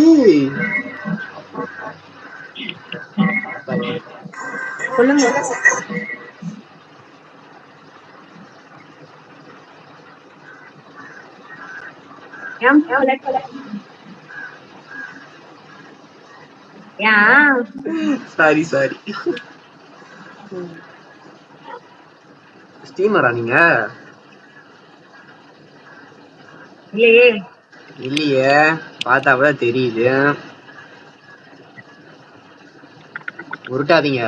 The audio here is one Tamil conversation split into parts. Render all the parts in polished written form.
ஏய் சொல்லுங்க. ஏன் சாரி ஸ்டீமரா நீங்க? இல்லையே. இல்லையே, பார்த்தா கூட தெரியுது. உருட்டாதீங்க.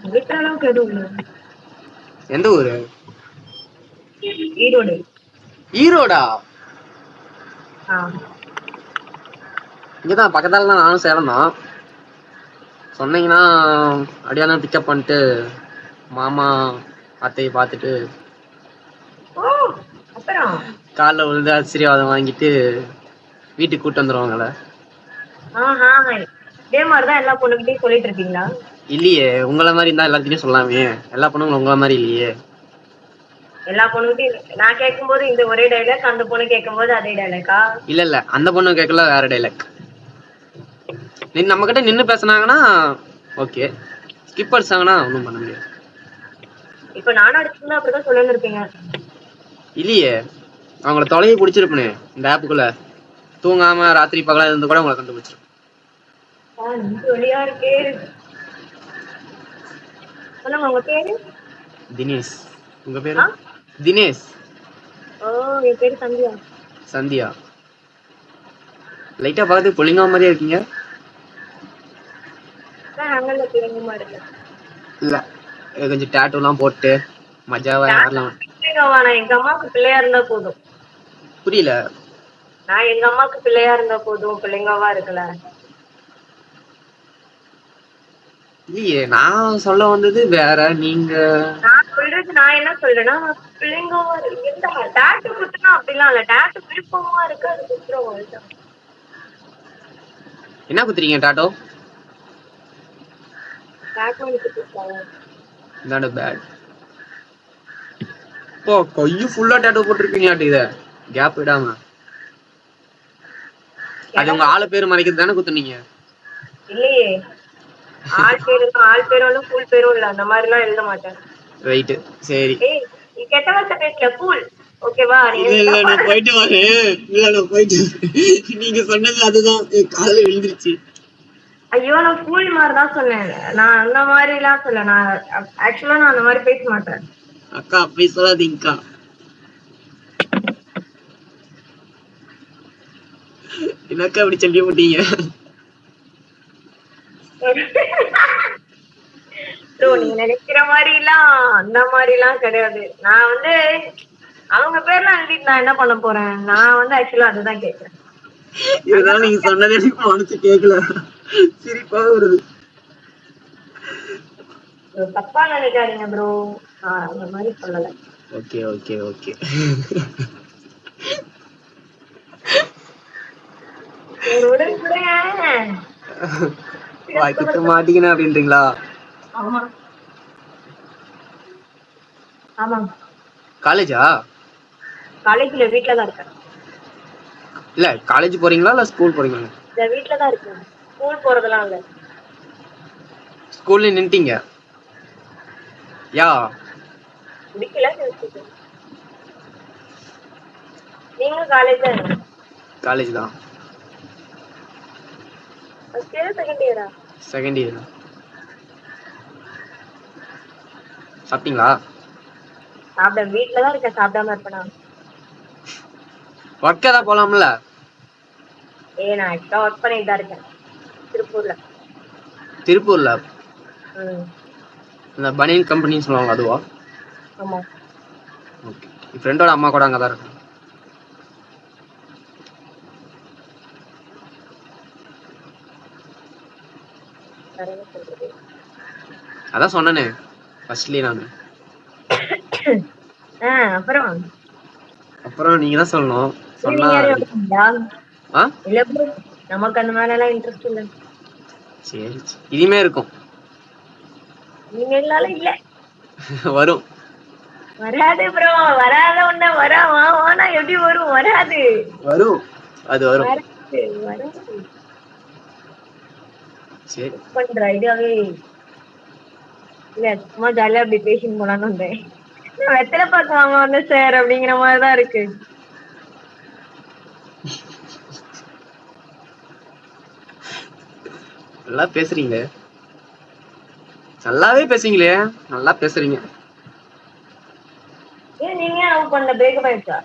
உருட்டுற அளவுக்கு எதுவும் இல்லை. எந்த ஊரு? ஈரோடு. ஈரோடா? இங்கதான் பக்கத்தால தான், நானும் சேலம் தான். சொன்னீங்கன்னா அப்படியே பிக்கப் பண்ணிட்டு மாமா அத்தையை பார்த்துட்டு காலைல விழுந்து ஆசீர்வாதம் வாங்கிட்டு வீட்டுக்கு கூட்டு வந்துருவாங்கல்ல. இதே மாதிரிதான் எல்லா பொண்ணுகிட்டையும் சொல்லிட்டு இருக்கீங்களா? இல்லையே, உங்களை மாதிரி இருந்தா எல்லாத்தையும் சொல்லாமே. எல்லா பொண்ணுங்களும் உங்களை மாதிரி இல்லையே. எல்லா பொண்ணுகிட்டையும் நான் கேட்கும் போது இந்த ஒரே டைலாக், அந்த பொண்ணு கேட்கும் போது அதே டைலாக்கா? இல்ல அந்த பொண்ணு கேட்கல, வேற டைலாக். நம்ம கிட்ட நின்னு பேசினாங்கன்னா ஓகே, ஸ்கிப் அடிச்சாங்கன்னா ஒன்றும் பண்ண முடியாது. இப்ப நானும் அடிச்சிருந்தா அப்படிதான் சொல்லணும் இருப்பீங்க. இல்லையே, அவங்கள தொலைவி பிடிச்சிருப்பனே இந்த ஆப்புக்குள்ள. தூங்காம ராத்திரி பகலா இருந்து கூட உங்களை கண்டுபிடிச்சிருப்பேன். இருக்கே. சொல்லுங்க, உங்க பேரு? தினேஷ். உங்க பேரு? தினேஷ். என் பேரு சந்தியா. சந்தியா. லைட்டா பார்த்து புள்ளிங்கா மாதிரியே இருக்கீங்க. இல்ல, கொஞ்சம் டாட்டூ எல்லாம் போட்டு மஜாவா ஆடலாம். எங்க அம்மாவுக்கு பிள்ளையா இருந்தா போதும். புரியல. நான் எங்க அம்மாவுக்கு பிள்ளையா இருந்தா போதும், பிள்ளைங்கவா இருக்கல. இல்லையே, நான் சொல்ல வந்தது வேற. நீங்க நான் சொல்றது, நான் என்ன சொல்றேன்னா பிள்ளைங்கவா இந்த டாட்டூ குத்துனா அப்படிலாம் இல்ல. டாட்டூ விருப்பமா இருக்கு, அது குத்துறோம். என்ன குத்துறீங்க டாட்டோ? கையு ஃபுல்லா டாட்டோ போட்டிருக்கீங்களாட்டு. இத கேப் விடாம. அது உங்க ஆளு பேரு மறைக்கிறது தானே குத்துனீங்க? இல்லையே, ஆள் பேரும் ஃபுல் பேரும் இல்ல, அந்த மாதிரி எல்லாம் எழுத மாட்டேன். ரைட், சரி. நீ கெட்ட வார்த்தை பேசல, ஃபுல். ஓகேவா? இல்ல நான் போயிட்டு வரேன். இல்ல நான் போயிட்டு, நீங்க சொன்னது அதுதான் காலையில விழுந்துருச்சு. ஐயோ, நான் ஃபுல் மாதிரி தான் சொன்னேன். நான் அந்த மாதிரி எல்லாம் சொல்ல. நான் ஆக்சுவலா நான் அந்த மாதிரி பேச மாட்டேன். அக்கா அப்படி சொல்லாதீங்கக்கா. என்னக்கா அப்படி சொல்லி போட்டீங்க? நீங்க நினைக்கிற மாதிரி எல்லாம் அந்த மாதிரி எல்லாம் கிடையாது. நான் வந்து அவங்க பேர்லாம் எழுதிட்டு நான் என்ன பண்ண போறேன்? நான் வந்து ஆக்சுவலா அதுதான் கேட்கிறேன். இதெல்லாம் நீங்க சொன்னதே எனக்கு மனசு கேட்கல, சிரிப்பா வருது. தப்பா நினைக்காதீங்க ப்ரோ, அந்த மாதிரி சொல்லல. Okay okay okay. வாய்க்கு மாட்டீங்கன்னு அப்படின்றீங்களா? ஆமா ஆமா. காலேஜா? காலேஜ்ல வீட்ல தான் இருக்கேன். இல்ல காலேஜ் போறீங்களா இல்ல ஸ்கூல் போறீங்களா? இல்ல வீட்ல தான் இருக்கேன். ஸ்கூல் போறதெல்லாம் இல்ல. ஸ்கூல்ல நின்னுட்டீங்க? யா முடிக்கல. நீங்க காலேஜ் தான்? காலேஜ் தான். ஃபர்ஸ்ட் இயர் செகண்ட் இயரா? Second year. சாப்பிட்டீங்களா? சாப்பிட வீட்ல தான் இருக்கேன், சாப்பிடாம இருப்பேனா? ஒர்க் ஏதாவது போலாம்ல? நான் எக்ஸ்ட்ரா ஒர்க் பண்ணிட்டு தான் இருக்கேன் திருப்பூர்ல. திருப்பூர்ல? இந்த பனியன் கம்பெனின்னு சொல்லுவாங்க அதுவா? ஆமா. ஓகே. என் ஃப்ரெண்டோட அம்மா கூட அங்கே தான் இருக்கு. அதான் சொன்னனே ஃபர்ஸ்ட்லயே நானு. அப்புறம் நீங்க தான் சொல்லணும். சொன்னா இல்ல ப்ரோ, நமக்கு அந்த மாதிரி எல்லாம் இன்ட்ரெஸ்ட் இல்ல. சரி, இனிமே இருக்கும். இனிமேலால இல்ல. வரும். வராது ப்ரோ, வராத ஒண்ணு வானா எப்படி வரும்? வராது வரும், அது வரும். வராது வராது. சரி பண்ற ஐடியாவே இல்ல, சும்மா ஜாலியா அப்படி பேசின்னு போலான்னு வந்தேன். வெத்தலை பாக்கு வாங்க வந்து சார் அப்படிங்கிற மாதிரிதான் இருக்கு. நல்லா பேசுறீங்க, நல்லாவே பேசுறீங்களே, நல்லா பேசுறீங்க. ஏன் நீங்க லவ் பண்ண பிரேக்கப் ஆயிடுச்சா?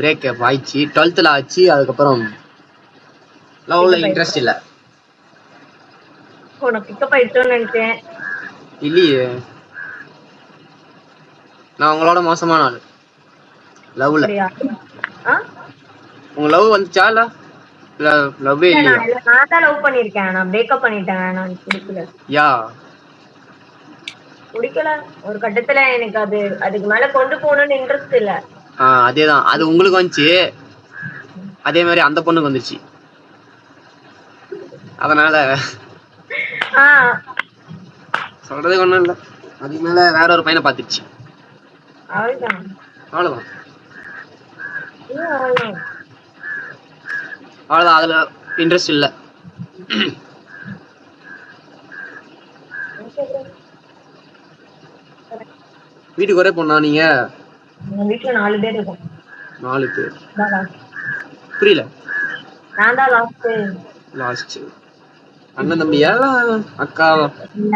பிரேக்கப் ஆயிடுச்சு, 12th ஆச்சு. அதுக்கப்புறம் லவ்ல இன்ட்ரெஸ்ட் இல்ல. உனக்கு பிக்கப் ஆயிடுச்சோன்னு நினைச்சேன். இல்லையே, நான் உங்களோட மோசமான ஆளு லவ்ல. அப்படியா? ஆ? உங்க லவ் வந்துச்சா இல்ல லவ்வே இல்லையா? நான் தான் லவ் பண்ணிருக்கேன், நான் பிரேக்கப் பண்ணிட்டேன். நான் பிடிக்கல. யா பிடிக்கல. ஒரு கட்டத்துல எனக்கு அதுக்கு மேல கொண்டு போகணும்னு இன்ட்ரெஸ்ட் இல்ல. அதேதான், அது உங்களுக்கு வந்துச்சு, அதே மாதிரி அந்த பொண்ணுக்கு வந்துச்சு. அதனால சொல்றதுக்கு ஒண்ணும் இல்ல, அதுக்கு மேல வேற ஒரு பையனை பாத்துச்சு. அவ்வளவுதான். அவ்வளவுதான் அவ்வளவுதான். அவ்வளவுதான், அதுல இன்ட்ரெஸ்ட் இல்ல. வீட்டுக்கு ஒரே பொண்ணா நீங்க? வீட்டுல 4 பேர் இருக்கும். 4 பேர்? புரியல. நான் தான் லாஸ்ட். அண்ணன் தம்பியா அக்காவா?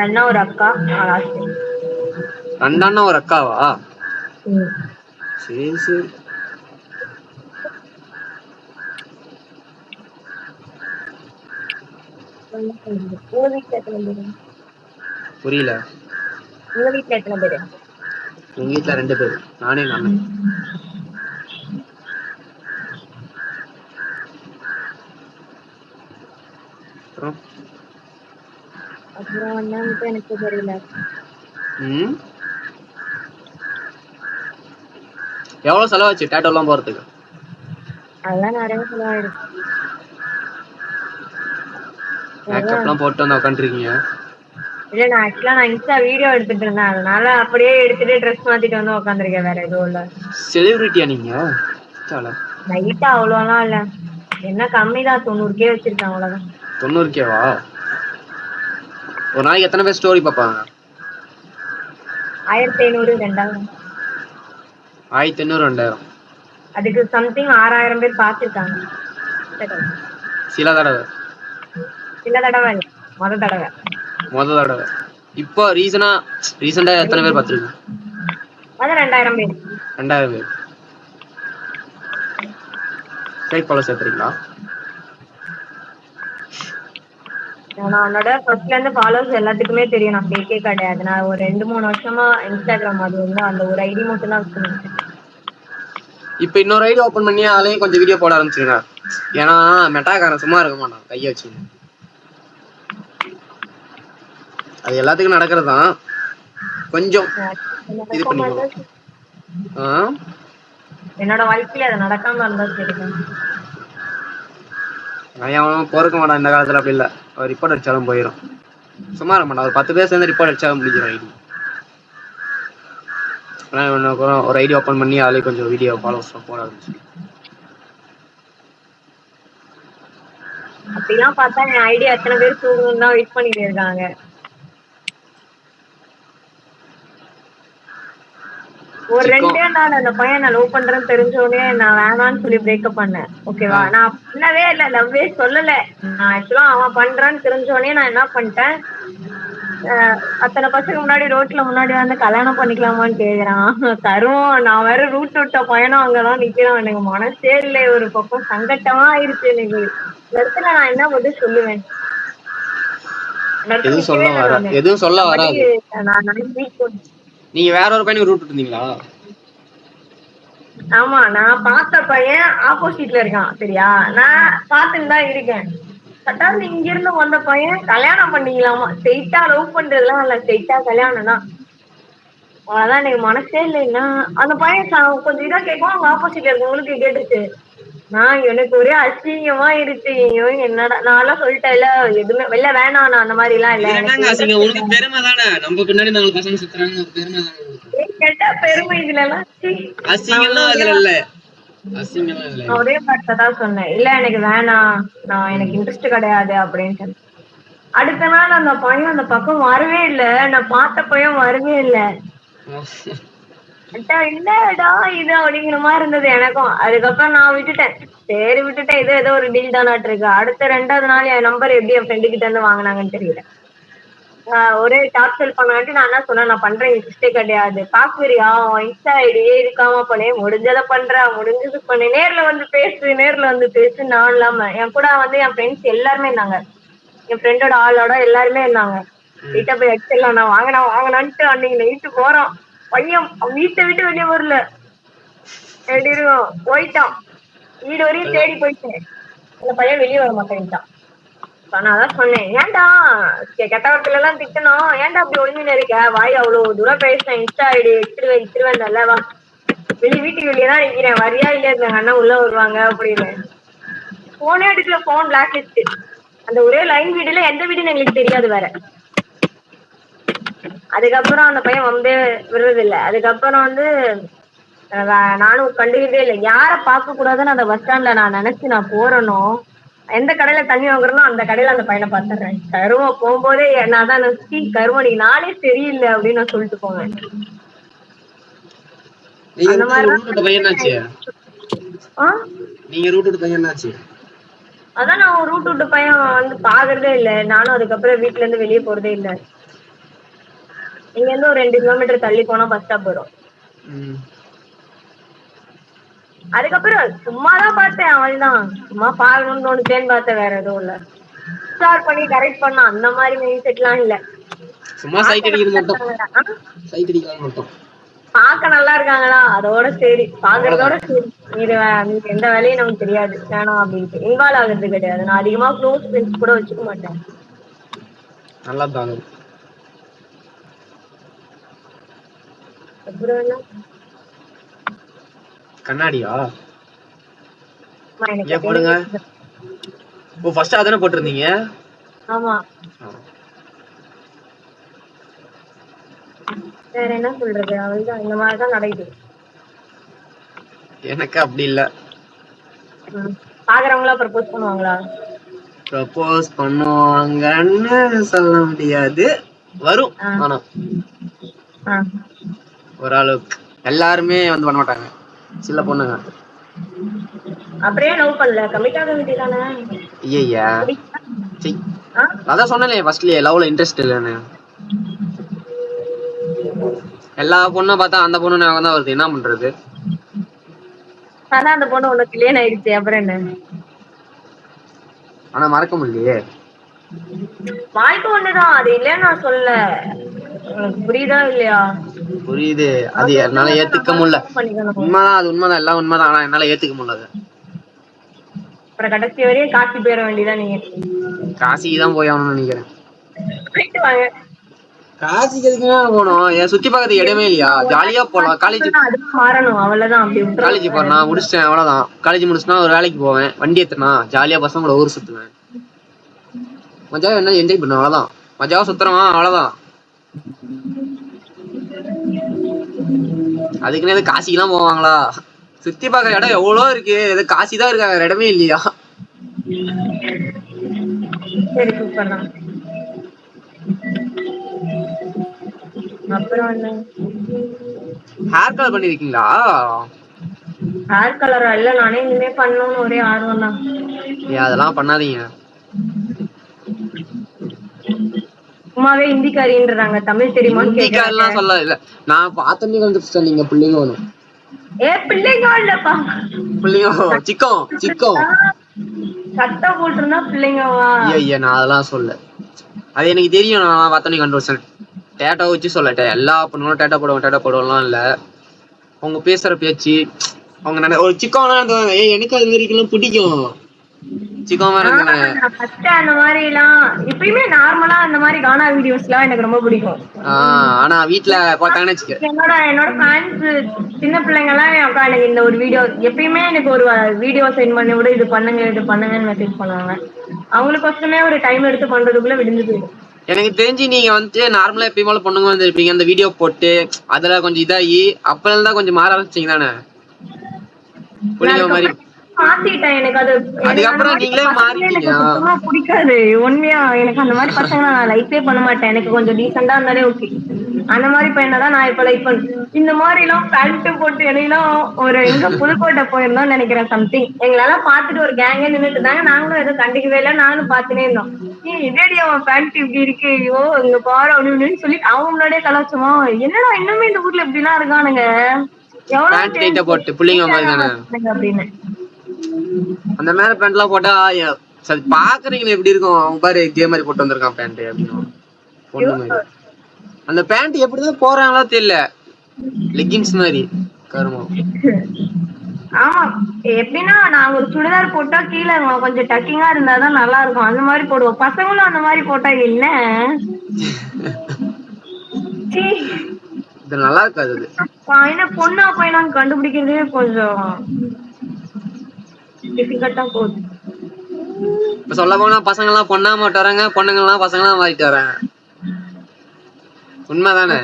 அண்ணா ஒரு அக்கா, நான் லாஸ்ட். 2 அண்ணா ஒரு அக்காவா? சரி சரி. புரியல. உங்க வீட்டுல எத்தனை பேரு? எங்க வீட்டுல 2 பேரு, நானே எங்க அண்ணன். அப்புறம் என்னன்னு எனக்கு தெரியல. எவ்வளவு செலவாச்சு டேட்டோ எல்லாம் போறதுக்கு? அதெல்லாம் நிறைய செலவாயிருக்கு. மேக்கப்லாம் போட்டு வந்து உட்காந்துருக்கீங்க. இல்ல, நான் இன்ஸ்டா வீடியோ எடுத்துட்டு இருந்தேன், அதனால அப்படியே எடுத்துட்டு ட்ரெஸ் மாத்திட்டு வந்து உட்காந்துருக்கேன். வேற எதுவும் இல்ல. செலிபிரிட்டியா நீங்க? லைட்டா அவ்வளோலாம் இல்ல, என்ன கம்மிதான், 90K வச்சிருக்கேன், அவ்வளவுதான். 90Kவா? ஒரு நாளைக்கு எத்தனை பேர் ஸ்டோரி பார்ப்பாங்க? 1500 2000. 1500 2000? அதுக்கு சம்திங் 6000 பேர் பார்த்திருக்காங்க. சில தடவை முத தடவை. இப்போ ரீசெண்டா எத்தனை பேர் பார்த்திருக்கீங்க? 2000 பேர். 2000 பேர். ஃபேக் ஃபாலோ சேர்த்துறீங்களா? என்னோட ஃபர்ஸ்ட்ல இருந்து ஃபாலோவர்ஸ் எல்லாத்துக்குமே தெரியும், நான் ஃபேக்கே கிடையாது. நான் ஒரு 2-3 வருஷமா இன்ஸ்டாகிராம் அது வந்து அந்த ஒரு ஐடி மட்டும் தான் வச்சிருக்கேன். இப்போ இன்னொரு ஐடி ஓபன் பண்ணி அதுலயும் கொஞ்சம் வீடியோ போட ஆரம்பிச்சிருங்க. ஏன்னா மெட்டாக்காரன் சும்மா இருக்க மாட்டான் கையை வச்சு. அது எல்லாத்துக்கும் நடக்கிறது தான், கொஞ்சம் இது பண்ணிக்கணும். என்னோட வாழ்க்கையில அது நடக்காம இருந்தா சரிதான். அவன் பொறுக்க மாட்டான் இந்த காலத்துல, அப்படி இல்ல. அவர் ரிப்போர்ட் அடிச்சாலும் போயிடும், சும்மா இருக்க மாட்டான். ஒரு 10 பேர் சேர்ந்து ரிப்போர்ட் அடிச்சாலும் முடிஞ்சிடும் ஐடி. ஒரு ஐடி ஓபன் பண்ணி அதுலயும் கொஞ்சம் வீடியோ ஃபாலோவர்ஸ் போட ஆரம்பிச்சு. அப்படிலாம் பார்த்தா என் ஐடியா எத்தனை பேர் தூங்கணும் தான் வெயிட் பண்ணிட்டு இருக்காங்க. ஒரு 2 நாள் அந்த பையன் நான் லவ் பண்றேன்னு தெரிஞ்சோடனே நான் வேணான்னு சொல்லி பிரேக்கப் பண்ணேன். ஓகேவா? நான் பண்ணவே இல்லை, லவ்வே சொல்லல. நான் ஆக்சுவலா அவன் பண்றான்னு தெரிஞ்சோடனே நான் என்ன பண்ணிட்டேன், அத்தனை பசங்க முன்னாடி ரோட்ல முன்னாடி வந்து கல்யாணம் பண்ணிக்கலாமான்னு கேக்குறான். தருவோம். நான் வேற ரூட் விட்ட பையனும் அங்கதான் நிக்கிறான். எனக்கு மனசே இல்லை, ஒரு பக்கம் சங்கட்டமா ஆயிருச்சு எனக்கு. இந்த இடத்துல நான் என்ன பதில் சொல்லுவேன்? எதுவும் சொல்ல வராது. நீங்க வேற ஒரு பையனுக்கு ரூட் விட்டுருந்தீங்களா? ஆமா, நான் பார்த்த பையன் ஆப்போசிட்ல இருக்கான். சரியா? நான் பார்த்துன்னு தான் இருக்கேன். கட்டாந்து இங்க இருந்து வந்த பையன் கல்யாணம் பண்ணிக்கலாமா, ஸ்ட்ரெயிட்டா லவ் பண்றதுலாம் இல்ல, ஸ்ட்ரெயிட்டா கல்யாணம் தான். அவ்வளவுதான். எனக்கு மனசே இல்லைன்னா அந்த பையன் கொஞ்சம் இதா கேட்கும், அவங்க ஆப்போசிட்ல இருக்கவங்களுக்கு கேட்டுச்சு. நான் எனக்கு ஒரே அசிங்கமா இருச்சு. ஐயோ என்னடா, நான் எல்லாம் சொல்லிட்டேன் இல்ல, எதுவுமே வெளில வேணாம், நான் அந்த மாதிரி எல்லாம் இல்ல. உனக்கு பெருமை தானே, நம்ம பின்னாடி 4 பசங்க சுத்துறாங்க, பெருமை தானே. கேட்டா பெருமை இதுல எல்லாம் அசிங்கம்லாம் அதுல இல்ல, அசிங்கம்லாம் இல்ல. நான் ஒரே வார்த்தை தான் சொன்னேன், இல்ல எனக்கு வேணாம், நான் எனக்கு இன்ட்ரெஸ்ட் கிடையாது அப்படின்ட்டு. அடுத்த நாள் அந்த பையன் அந்த பக்கம் வரவே இல்ல, நான் பார்த்த பையன் வரவே இல்ல. என்னடா இது அப்படிங்கிற மாதிரி இருந்தது எனக்கும். அதுக்கப்புறம் நான் விட்டுட்டேன், சரி விட்டுட்டேன், ஏதோ ஒரு டீல் தானாட்டு இருக்கு. அடுத்த 2வது நாள் என் நம்பர் எப்படி என் ஃப்ரெண்டு கிட்ட இருந்து வாங்கினாங்கன்னு தெரியல. ஒரே டார்ச்சல் பண்ணாட்டி நான் என்ன சொன்னேன், நான் பண்றேன் இன்ட்ரெஸ்டே கிடையாது, பாக்குறியா இன்ஸ்டா ஐடியே இருக்காம பண்ணே, முடிஞ்சதை பண்ற, முடிஞ்சது பண்ணு, நேர்ல வந்து பேசு, நேர்ல வந்து பேசு. நான் இல்லாம என் கூட வந்து என் ஃப்ரெண்ட்ஸ் எல்லாருமே இருந்தாங்க, என் ஃப்ரெண்டோட ஆளோட எல்லாருமே இருந்தாங்க. வீட்டை போய் அடிச்சிடலாம், நான் வாங்கினான்ட்டு அன்னைக்கு நைட்டு போறோம். பையன் வீட்டை விட்டு வெளியே வரல, எப்படி இருக்கும் போயிட்டான். வீடு வரையும் தேடி போயிட்டேன், அந்த பையன் வெளியே வர மாட்டேன்ட்டான். நான் அதான் சொன்னேன், ஏன்டா கெட்ட வார்த்தையில எல்லாம் திட்டணும், ஏன்டா அப்படி ஒழுங்குன்னு இருக்க, வாய் அவ்வளவு தூரம் பேசினேன், இன்ஸ்டா ஐடி எடுத்துருவேன் நல்லவா, வீட்டுக்கு வெளியே தான் நிக்கிறேன், வரியா இல்லையா எங்க அண்ணா உள்ள வருவாங்க அப்படின்னு. போனே எடுக்கல, போன் பிளாக் லிஸ்ட். அந்த ஒரே லைன் வீடுல எந்த வீடுன்னு எங்களுக்கு தெரியாது வேற. அதுக்கப்புறம் அந்த பையன் வந்து விடுறதில்லை. அதுக்கப்புறம் வந்து நானும் கண்டுக்கிட்டே இல்லை, யாரை பார்க்க கூடாதுன்னு அந்த பஸ் ஸ்டாண்ட்ல நான் நினைச்சு நான் போறேனோ, எந்த கடையில தண்ணி வாங்குறனோ அந்த கடையில அந்த பையனை பார்த்துடுறேன். கருவம் போகும்போதே நான் தான் கருவம் நீ நானே சரியில்லை அப்படின்னு நான் சொல்லிட்டு போவேன். அந்த மாதிரி அதான் நான் ரூட் விட்டு பையன் வந்து பாக்குறதே இல்ல. நானும் அதுக்கப்புறம் வீட்டுல இருந்து வெளியே போறதே இல்ல. இங்க இருந்து ஒரு 2 கிலோமீட்டர் தள்ளி போனா பஸ் ஸ்டாப் வரும். அதுக்கப்புறம் சும்மாதான் பார்த்தேன், அவள்தான் சும்மா பாக்கணும்னு தோணுச்சேன்னு பார்த்தேன், வேற எதுவும் இல்ல. ஸ்டார்ட் பண்ணி கரெக்ட் பண்ணா அந்த மாதிரி மைண்ட் செட்லாம் இல்ல, சும்மா சைட் அடிக்கிறது மட்டும். பாக்க நல்லா இருக்காங்களா அதோட சரி, பாக்குறதோட சரி, இது எந்த வேலையும் நமக்கு தெரியாது வேணாம் அப்படின்ட்டு இன்வால்வ் ஆகுறது கிடையாது. நான் அதிகமா க்ளோஸ் ஃப்ரெண்ட்ஸ் கூட வச்சுக்க மாட்டேன். நல்லா தாங்க. அப்புறம் என்ன கண்ணாடியா போடுங்க. ஓ ஃபர்ஸ்ட் அதானே போட்டுருந்தீங்க? ஆமா. வேற என்ன சொல்றது, அவள்தான் இந்த மாதிரிதான் நடக்குது. எனக்கு அப்படி இல்ல. பாக்குறவங்களா ப்ரப்போஸ் பண்ணுவாங்களா? ப்ரப்போஸ் பண்ணுவாங்கன்னு சொல்ல முடியாது, வரும். ஆனா ஓரளவுக்கு எல்லாருமே வந்து பண்ண மாட்டாங்க, சில பொண்ணுங்க. அப்படியே லவ் பண்ணல, கமிட் ஆக வேண்டியதானே. ஐயா அதான் சொன்னேனே ஃபர்ஸ்ட்லயே, லவ்ல இன்ட்ரெஸ்ட் இல்லைன்னு. எல்லா பொண்ணும் பார்த்தா அந்த பொண்ணு ஞாபகம் தான் வருது, என்ன பண்றது? அதான் அந்த பொண்ணு உனக்கு கல்யாணம் ஆயிடுச்சு, அப்புறம் என்ன? ஆனா மறக்க முடியலையே. வாழ்க்கை ஒண்ணுதான், அது இல்லைன்னு நான் சொல்ல, புரியுதா இல்லையா? புரியுது, அது என்னால ஏத்துக்க முடியல. உண்மைதான், அது உண்மைதான், எல்லாம் உண்மைதான். ஆனா என்னால ஏத்துக்க முடியல. அப்புறம் கடைசி வரையும் காசி போயிட வேண்டியதான். நீங்க காசிக்கு தான் போய் ஆகணும்னு நினைக்கிறேன். போயிட்டு வாங்க. காசிக்கு எதுக்குமே போகணும், ஏன் சுத்தி பார்க்கறது இடமே இல்லையா? ஜாலியா போலாம். காலேஜ் மாறணும் அவ்வளவுதான். காலேஜ் போறேன், முடிச்சிட்டேன், அவ்வளவுதான். காலேஜ் முடிச்சுனா ஒரு வேலைக்கு போவேன், வண்டி ஏத்துனா ஜாலியா பசங்க கூட ஊர் சுத்துவேன், மஜாவா என்ன என்ஜாய் பண்ணுவேன், அவ்வளவுதான். மஜாவா சுத்துறோமா, அவ்வளவுதான். அதுக்குன்னு எது காசிக்கெல்லாம் போவாங்களா? சுத்தி பார்க்கற இடம் எவ்வளோ இருக்கு, எது காசி தான் இருக்கா, வேற இடமே இல்லையா? சரி சூப்பர் தான். அப்புறம் என்ன, ஹேர் கலர் பண்ணிருக்கீங்களா? ஹேர் கலரா? இல்ல, நானே இனிமே பண்ணணும்னு ஒரே ஆர்வம் தான். அதெல்லாம் பண்ணாதீங்க. சும்மாவே ஹிந்திக்காரின்றாங்க, தமிழ் தெரியுமான்னு கேட்கலாம். சொல்ல இல்ல, நான் பார்த்தோன்னே கண்டுபிடிச்சேன் நீங்க பிள்ளைங்க வேணும். பிள்ளைங்க இல்லப்பா, பிள்ளைங்க சிக்கம் சிக்கம் சட்டை போட்டுருந்தா பிள்ளைங்கவா? ஐயா நான் அதெல்லாம் சொல்ல, அது எனக்கு தெரியும், நான் பார்த்தோன்னே கண்டுபிடிச்சேன். டேட்டா வச்சு சொல்லட்டேன், எல்லா பொண்ணுங்களும் டேட்டா போடுவோம்லாம் இல்ல. அவங்க பேசுற பேச்சு, அவங்க ஒரு சிக்கம்லாம் எனக்கு அது மாதிரி பிடிக்கும். அந்த மாதிரி எல்லாம் இப்பயுமே நார்மலா அந்த மாதிரி கானா வீடியோஸ் எல்லாம் எனக்கு ரொம்ப பிடிக்கும். ஆனா வீட்டுல என்னோட ஃபேன்ஸ் சின்ன பிள்ளைங்க எல்லாம் அக்கா எனக்கு இந்த ஒரு வீடியோ, எப்பயுமே எனக்கு ஒரு வீடியோ சென்ட் பண்ணி விட, இது பண்ணுங்கன்னு மெசேஜ் பண்ணுவாங்க. அவங்களுக்கு கொஞ்சமே ஒரு டைம் எடுத்து பண்றதுக்குள்ள விடிஞ்சு போயிடும். எனக்கு தெரிஞ்சு நீங்க வந்துட்டு நார்மலா எப்பயும் போல பொண்ணுங்க வந்துருப்பீங்க அந்த வீடியோ போட்டு அதுல கொஞ்சம் இதாகி அப்பல தான் கொஞ்சம் மாற ஆரம்பிச்சிங்க தானே புள்ளிங்க மாதிரி. மாத்திட்டேன். எனக்கு அது எனக்கு அந்த அதுக்கப்புறம் மாதிரி நீங்களே பசங்களே மாறிட்டீங்க. எனக்கு சுத்தமா பிடிக்காது. உண்மையா எனக்கு அந்த மாதிரி பசங்க நான் லைக்கே பண்ண மாட்டேன். எனக்கு கொஞ்சம் டீசெண்டா இருந்தாலே ஓகே. அந்த மாதிரி பையனை தான் நான் இப்ப லைக் பண்றேன். இந்த மாதிரி எல்லாம் பேண்ட் போட்டு எல்லாம் ஒரு எங்க புதுக்கோட்டை போயிருந்தோம்னு நினைக்கிறேன் சம்திங். எங்களெல்லாம் பார்த்துட்டு ஒரு கேங்கே நின்றுட்டு இருந்தாங்க. நாங்களும் எதுவும் கண்டுக்கவே இல்லை. நானும் பார்த்துனே இருந்தோம். இதேடி அவன் பேண்ட் இப்படி இருக்கு, ஐயோ இங்க பாரு அப்படின்னு சொல்லி அவங்க முன்னாடியே கலாச்சோமா, என்னடா இன்னுமே இந்த ஊர்ல இப்படி எல்லாம் இருக்கானுங்க, பேண்ட் டைட்டா போட்டு புள்ளிங்க மாதிரி தானே அப்படின்னு. அந்த மாதிரி பேண்ட் எல்லாம் போட்டா சரி பாக்குறீங்களா எப்படி இருக்கும், அவங்க பாரு இதே மாதிரி போட்டு வந்திருக்கான் பேண்ட் அப்படின்னு பொண்ணு மாதிரி. அந்த பேண்ட் எப்படிதான் போறாங்களோ தெரியல, லெகின்ஸ் மாதிரி கருமம். ஆமா எப்படின்னா நான் ஒரு சுடிதார் போட்டா கீழே கொஞ்சம் டக்கிங்கா இருந்தாதான் நல்லா இருக்கும், அந்த மாதிரி போடுவோம். பசங்களும் அந்த மாதிரி போட்டா என்ன இது நல்லா இருக்காது. அது என்ன பொண்ணா பையனான்னு கண்டுபிடிக்கிறதே கொஞ்சம் டிஃபிகல்ட்டா போகுது. இப்ப சொல்ல போனா பசங்க எல்லாம் பொண்ணா மாட்டு வராங்க, பொண்ணுங்க எல்லாம் பசங்க எல்லாம் மாறிட்டு வராங்க. உண்மைதானே?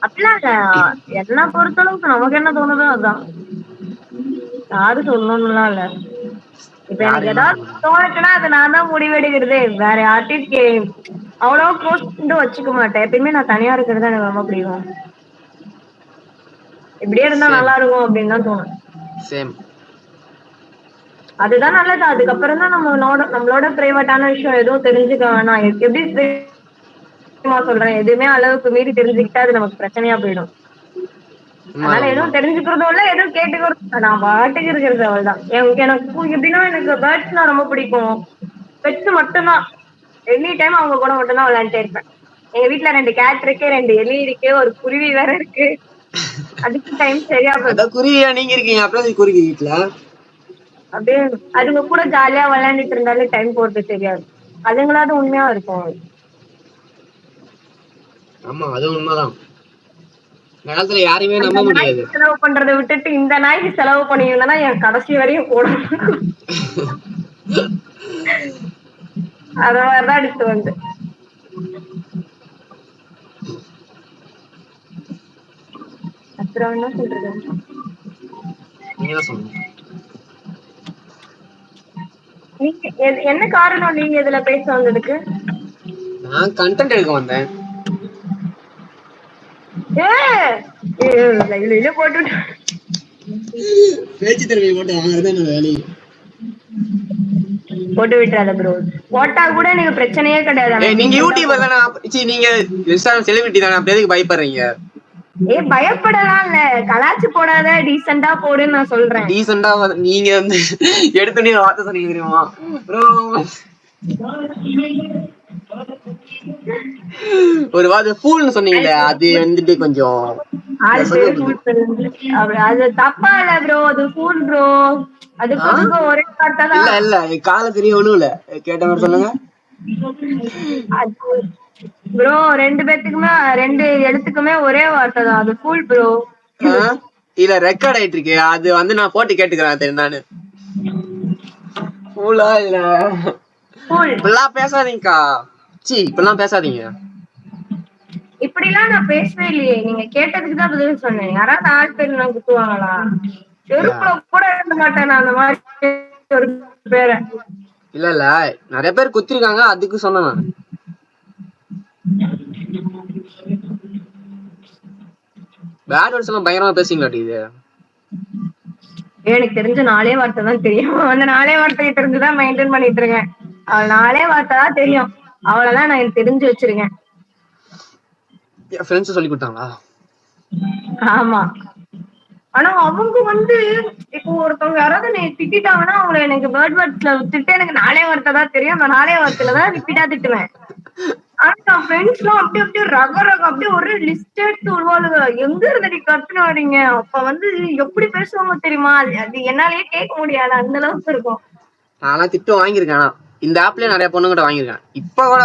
அப்படிலாம் என்ன பொறுத்தளவுக்கு நமக்கு என்ன தோணுதோ அதான், யாரும் சொல்லணும்லாம் இல்ல. இப்ப எனக்கு ஏதாவது தோணுச்சுன்னா அதை நான் தான் முடிவெடுக்கிறது, வேற யார்ட்டையும் அவ்வளவா க்ளோஸ் பண்ணிட்டு வச்சுக்க மாட்டேன். எப்பயுமே நான் தனியா இருக்கிறது எனக்கு ரொம்ப பிடிக்கும். இப்படியே இருந்தா நல்லா இருக்கும் அப்படின்னு தான் தோணும். அதுதான் நல்லது. அதுக்கப்புறம் தான் நம்மளோட பிரைவேட்டான விஷயம் எதுவும் தெரிஞ்சுக்க வேணாம். எப்படி சொல்றேன், எதுவுமே அளவுக்கு மீறி தெரிஞ்சுக்கிட்டா அது நமக்கு பிரச்சனையா போயிடும். அதனால எதுவும் தெரிஞ்சுக்கிறதும் இல்ல, எதுவும் கேட்டுக்கிறதும் நான் பாட்டுக்கு இருக்கிறது அவள்தான். எனக்கு எப்படின்னா எனக்கு பேர்ட்ஸ்னா ரொம்ப பிடிக்கும். பெட்ஸ் மட்டும்தான், எனி டைம் அவங்க கூட மட்டும்தான் விளையாண்டுட்டே இருப்பேன். எங்க வீட்டுல 2 கேட் இருக்கு, 2 எலி இருக்கு, ஒரு குருவி வேற இருக்கு. அதுக்கு டைம் சரியா போகுது. குருவியா நீங்க இருக்கீங்க, அப்புறம் குருவி வீட்டுல அப்படியே அதுங்க கூட ஜாலியா விளையாண்டுட்டு இருந்தாலே டைம் போறது தெரியாது. அதுங்களாவது உண்மையா இருக்கும். ஆமா அது உண்மைதான். காலத்துல யாரையுமே நம்ப முடியாது. செலவு பண்றதை விட்டுட்டு இந்த நாய்க்கு செலவு பண்ணியிருந்தா என் கடைசி வரையும் கூட அத மாதிரிதான் எடுத்து வந்து. அப்புறம் என்ன சொல்றது, நீங்க சொல்லுங்க. நீங்க என்ன காரணம் நீங்க இதுல பேச வந்ததுக்கு? நான் கண்டென்ட் எடுக்க வந்தேன். போட்டு பேச்சு திறமை போட்டு வாங்குறது என்ன வேலை? போட்டு விட்டுறாத ப்ரோ, போட்டா கூட நீங்க பிரச்சனையே கிடையாது. நீங்க யூடியூபர் தானே, நீங்க இன்ஸ்டாகிராம் செலிபிரிட்டி தானே, அப்படி எதுக்கு பயப்படுறீங்க? பயப்படலாம் இல்ல, கலாச்சு போடாத, டீசெண்டா போடுன்னு நான் சொல்றேன். டீசெண்டா நீங்க வந்து எடுத்து வார்த்தை சொன்னீங்க தெரியுமா ப்ரோ, ஒரு வார்த்தை ஃபூல்னு சொன்னீங்களே, அது வந்துட்டு கொஞ்சம் அது தப்பா இல்ல ப்ரோ, அது ஃபூல் ப்ரோ. அது ஒரே வார்த்தை தான். இல்ல இல்ல கால தெரிய ஒண்ணும் இல்ல, கேட்ட மாதிரி சொல்லுங்க ப்ரோ. 2 பேத்துக்குமே 2 எழுத்துக்குமே ஒரே வார்த்தை தான், அது ஃபூல் ப்ரோ. இல்ல ரெக்கார்ட் ஆயிட்டு இருக்கு, அது வந்து நான் போட்டு கேட்டுக்கிறேன் தெரியும் நானு. ஃபூலா இல்ல இப்பெல்லாம் பேசாதீங்கக்கா, இப்பெல்லாம் பேசாதீங்க. இப்படிலாம் நான் பேசவே இல்லையே, நீங்க கேட்டதுக்கு தான் பதில் சொன்னேன். யாராவது ஆள் பேர் நான் குத்துவாங்களா? செருப்புல கூட இருக்க மாட்டேன் நான் அந்த மாதிரி ஒரு பேரை. இல்ல இல்ல நிறைய பேர் குத்திருக்காங்க, அதுக்கு சொன்னேன். பேட் வேர்ட்ஸ் எல்லாம் பயங்கரமா பேசுங்களா? இது எனக்கு தெரிஞ்ச 4 வார்த்தை தான் தெரியும். அந்த 4 வார்த்தையை தெரிஞ்சுதான் மெயின்டைன் பண்ணிட்டு இருக்கேன். அவள் 4 வார்த்தை தான் தெரியும், அவளெல்லாம் நான் எனக்கு தெரிஞ்சு வச்சிருக்கேன். ஃப்ரெண்ட்ஸ் சொல்லி கொடுத்தாங்களா? ஆமா. ஆனா அவங்க வந்து இப்போ ஒருத்தவங்க யாராவது நீ திட்டாங்கன்னா அவங்களை எனக்கு பேர்ட் வேர்ட்ஸ்ல திட்டு எனக்கு 4 வார்த்தை தான் தெரியும், அந்த 4 வார்த்தையில தான் ரிப்பீட்டா திட்டுவேன். ஆனா ஃப்ரெண்ட்ஸ் எல்லாம் அப்படியே ரகம் அப்படியே ஒரு லிஸ்ட் எடுத்து விடுவாளுங்க. எங்க இருந்து நீ கத்துன்னு வரீங்க, அப்ப வந்து எப்படி பேசுவாங்க தெரியுமா, அது என்னாலயே கேட்க முடியாது, அந்த அளவுக்கு இருக்கும். நான்லாம் திட்டு வாங்கியிருக்கேன், இந்த ஆப்லயே நிறைய பொண்ணுகிட்ட வாங்கியிருக்கேன். இப்ப கூட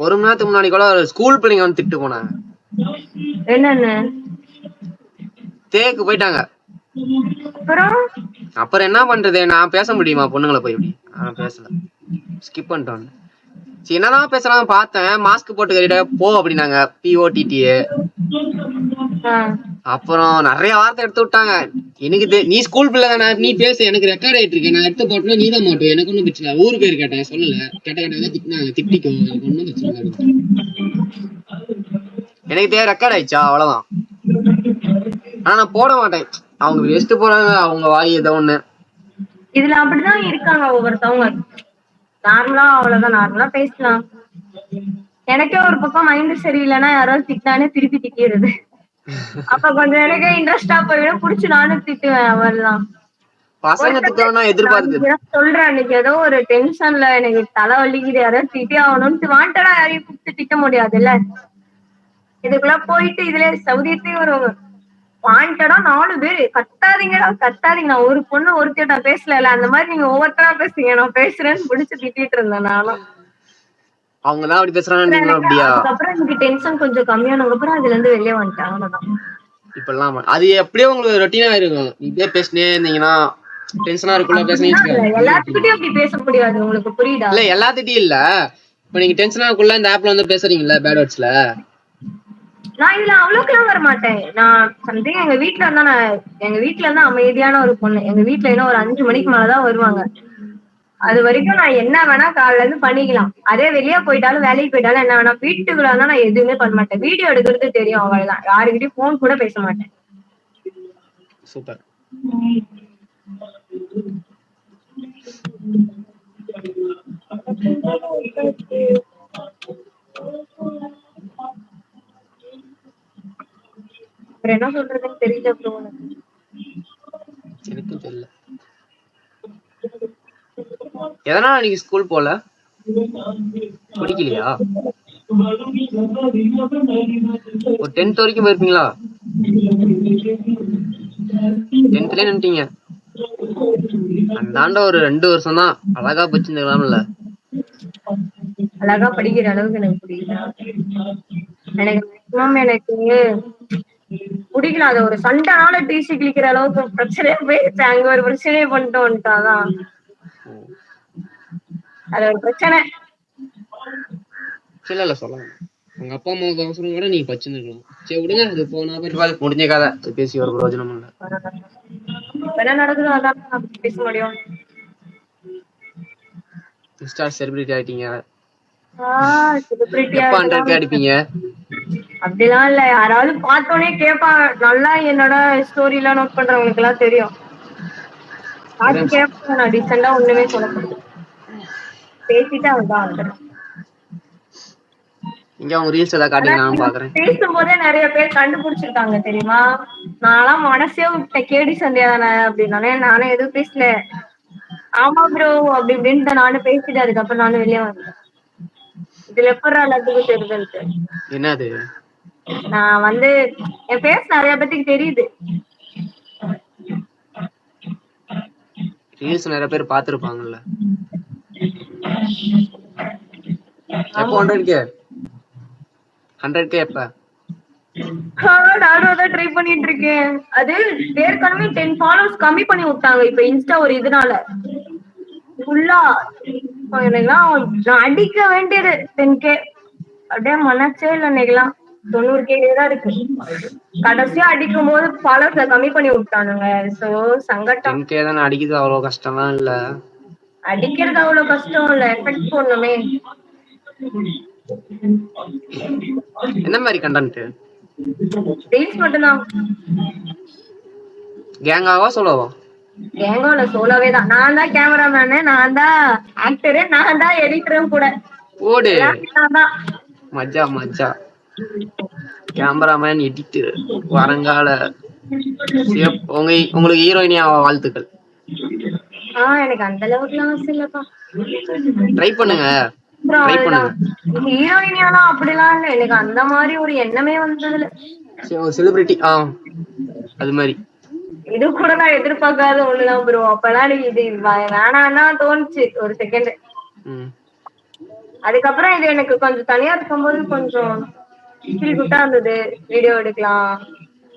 ஒரு மணி நேரத்துக்கு முன்னாடி கூட ஸ்கூல் பிள்ளைங்க வந்து திட்டு போனாங்க. என்னன்னு தேக்கு போயிட்டாங்க, அப்புறம் அப்புறம் என்ன பண்றது, நான் பேச முடியுமா பொண்ணுங்களை போய் இப்படி? பேசல, ஸ்கிப் பண்ணிட்டோம். சரி என்னதான் பேசலாம் பார்த்தேன், மாஸ்க் போட்டு கறிட போ அப்படின்னாங்க, POTT. அப்புறம் நிறைய வார்த்தை எடுத்து விட்டாங்க. எனக்கு நீ ஸ்கூல் பிள்ளை தானே, நீ பேசு, எனக்கு ரெக்கார்ட் ஆயிட்டு இருக்கு, நான் எடுத்து போட்டேன்னா நீ தான் மாட்டோம், எனக்கு ஒன்றும் பிரச்சனை. ஊரு பேர் கேட்டேன், சொல்லல, கேட்ட திட்டினாங்க, திட்டிக்கோ, எனக்கு ஒன்றும் பிரச்சனை இல்லை. எனக்கு தேவை ரெக்கார்ட் ஆயிடுச்சா, அவ்வளவுதான். ஆனா நான் போட மாட்டேன், அவங்க வேஸ்ட் போறாங்க, அவங்க வாய் ஏதோ ஒண்ணு. இதுல அப்படிதான் இருக்காங்க ஒவ்வொருத்தவங்க. நார்மலா அவ்வளவுதான், நார்மலா பேசலாம். எனக்கே ஒரு பக்கம் மைண்ட் சரியில்லைன்னா யாராவது திட்டானே திருப்பி திட்டிடுது. அப்ப கொஞ்சம் எனக்கே இன்ட்ரெஸ்டா போயிடும், புடிச்சு நானும் திட்டுவேன். அவள்லாம் பசங்க திட்டம்னா எதிர்பார்த்து சொல்றேன். அன்னைக்கு ஏதோ ஒரு டென்ஷன்ல எனக்கு தலை வலிக்குது, யாராவது திட்டி ஆகணும்னு வாண்டடா யாரையும் கூப்பிட்டு திட்ட முடியாதுல்ல. இதுக்குள்ள போயிட்டு இதுல சௌதியத்தையும் வருவாங்க, வாண்டடா 4 பேரு கத்தாதீங்கடா கத்தாதீங்க, நான் ஒரு பொண்ணு ஒருத்திட்ட பேசல, அந்த மாதிரி நீங்க ஒவ்வொருத்தரா பேசுறீங்க, நான் பேசுறேன்னு பிடிச்சு திட்டிட்டு இருந்தேன் நானும். அவங்கதான் அப்படி பேசுறாங்க. அப்படியா? அதுக்கப்புறம் எனக்கு டென்ஷன் கொஞ்சம் கம்மியானதுக்கு அப்புறம் அதுல இருந்து வெளியே வந்துட்டேன், அவ்வளவுதான். இப்பெல்லாம் அது எப்படியோ உங்களுக்கு ரொட்டீனா இருக்கும், இப்படியே பேசினே இருந்தீங்கன்னா டென்ஷனா இருக்குல்ல, பேசுனீங்க. எல்லாத்துக்கிட்டையும் அப்படி பேச முடியாது, உங்களுக்கு புரியுதா? இல்ல எல்லாத்துக்கிட்டையும் இல்ல, இப்ப நீங்க டென்ஷனா இருக்குள்ள இந்த ஆப்ல வந்து பேசுறீங்கல்ல பேட் வேர்ட்ஸ்ல, நான் இதுல அவ்வளவுக்குலாம் வர மாட்டேன். நான் சம்திங் எங்க வீட்டுல இருந்தா, நான் எங்க வீட்டுல இருந்தா அமைதியான ஒரு பொண்ணு. எங்க வீட்டுல இன்னும் ஒரு 5 மணிக்கு மேலதான் வருவாங்க. அது வரைக்கும் நான் என்ன வேணா காலையில இருந்து பண்ணிக்கலாம். அதே வெளியே போயிட்டாலும் வேலைக்கு போயிட்டாலும் என்ன வேணா, வீட்டுக்குள்ள இருந்தா நான் எதுவுமே பண்ண மாட்டேன். வீடியோ எடுக்கிறது தெரியும், அவ்வளவுதான். யாருக்கிட்டையும் போன் கூட பேச மாட்டேன். சூப்பர். அப்புறம் என்ன சொல்றதுன்னு தெரியல ப்ரோ, எனக்கும் தெரியல. எதனால நீங்க ஸ்கூல் போல? பிடிக்கலையா? ஒரு 10th வரைக்கும் போயிருப்பீங்களா? 10thலயே நின்னுட்டீங்க. அந்தாண்ட ஒரு 2 வருஷம் தான் அழகா படிச்சிருந்துக்கலாம்ல. அழகா படிக்கிற அளவுக்கு எனக்கு புரியல. எனக்கு மேக்ஸிமம் எனக்கு பிடிக்கல. அது ஒரு சண்டைனால டிசி கிளிக்கிற அளவுக்கு பிரச்சனையே போயிடுச்சு. அங்க ஒரு பிரச்சனையே பண்ணிட்டு வந்துட்டாதான் அது ஒரு பிரச்சனை. இல்ல சொல்லலாம், உங்க அப்பா அம்மாவுக்கு அவசரம் கூட நீங்க படிச்சிருந்துக்கலாம். சரி விடுங்க, அது போனா முடிஞ்ச கதை, பேசி ஒரு பிரயோஜனம் இல்ல. என்ன நடக்குதோ அதான் பேச முடியும். இன்ஸ்டா செலிபிரிட்டி ஆயிட்டீங்க. செலிபிரிட்டியா எப்ப 100K அடிப்பீங்க? அப்படிலாம் இல்ல, யாராவது பார்த்தோன்னே கேட்பாங்க. நல்லா என்னோட ஸ்டோரி எல்லாம் நோட் பண்றவங்களுக்கு எல்லாம் தெரியும். பார்த்து கேட்பாங்க, நான் டீசெண்டா ஒண்ணுமே சொல்லப்படுது, பேசிட்டு அவன்தான் வந்துடுறேன். இங்க அவங்க ரீல்ஸ் எல்லாம் காட்டி நான் பாக்குறேன். பேசும்போதே நிறைய பேர் கண்டுபிடிச்சிருக்காங்க தெரியுமா. நான்லாம் மனசே விட்ட கேடி சந்தியா தானே அப்படின்னாலே நானும் எதுவும் பேசல. ஆமா ப்ரோ அப்படி இப்படின்ட்டு நானும் பேசிட்டு அதுக்கப்புறம் நானும் வெளியே வந்தேன். இதுல எப்படி எல்லாத்துக்கும் தெரிஞ்சு என்னது, நான் வந்து என் பேஸ் நிறைய பேத்துக்கு தெரியுது. ரீல்ஸ் நிறைய பேர் பாத்துருப்பாங்கல்ல. எப்போ 100K எப்ப? நானும் அதான் ட்ரை பண்ணிட்டு இருக்கேன். அது ஏற்கனவே 10 ஃபாலோவர்ஸ் கம்மி பண்ணி விட்டாங்க இப்ப இன்ஸ்டா ஒரு இதனால. ஃபுல்லா எனக்குலாம் நான் அடிக்க வேண்டியது 10K அப்படியே மனசே இல்லை. இன்னைக்கெல்லாம் 90K தான் இருக்கு. கடைசியா அடிக்கும் போது ஃபாலோவர்ஸ கம்மி பண்ணி விட்டானுங்க. சோ சங்கடம். 10K தானே அடிக்குது, அவ்வளவு கஷ்டம்லாம் இல்ல. அடிக்கிறது அவ்வளவு கஷ்டம் இல்ல, எஃபெக்ட் போடணுமே. என்ன மாதிரி கண்டென்ட்? ரீல்ஸ் மட்டும்தான். கேங்காவா சோலோவா? கேங்கால சோலோவே தான். நான் தான் கேமராமேனு, நான் தான் ஆக்டரு, நான் தான் எடிட்டரும் கூட. ஓடு மஜா மஜா. கேமராமேன், எடிட்டர், வருங்கால உங்களுக்கு ஹீரோயினியா வாழ்த்துக்கள். எனக்கு அந்த அளவுக்கு ஆசை இல்லப்பா. ட்ரை பண்ணுங்க. ஹீரோயினியாலாம் அப்படிலாம் இல்ல, எனக்கு அந்த மாதிரி ஒரு எண்ணமே வந்ததுல. செலிபிரிட்டி அது மாதிரி இது கூட நான் எதிர்பார்க்காத ஒண்ணுதான் ப்ரோ. அப்பெல்லாம் இது வேணான்னா தோணுச்சு ஒரு செகண்ட். அதுக்கப்புறம் இது எனக்கு கொஞ்சம் தனியா இருக்கும்போது கொஞ்சம் ஃபீல் குட்டா இருந்தது. வீடியோ எடுக்கலாம்,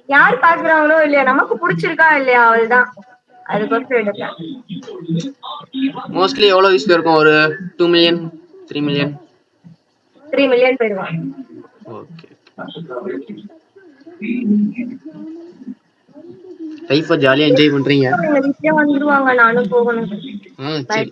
யார் பாக்குறாங்களோ இல்லையா, நமக்கு பிடிச்சிருக்கா இல்லையா, அவள்தான் அதுக்கோசம் எடுத்தேன். மோஸ்ட்லி எவ்வளவு வியூஸ் இருக்கும்? ஒரு 2 மில்லியன் 3 மில்லியன் 3 மில்லியன் போயிடுவான். ஓகே. லைஃப ஜாலியா என்ஜாய் பண்றீங்க. வீட்டுல வந்துருவாங்க, நானும் போகணும். சரி.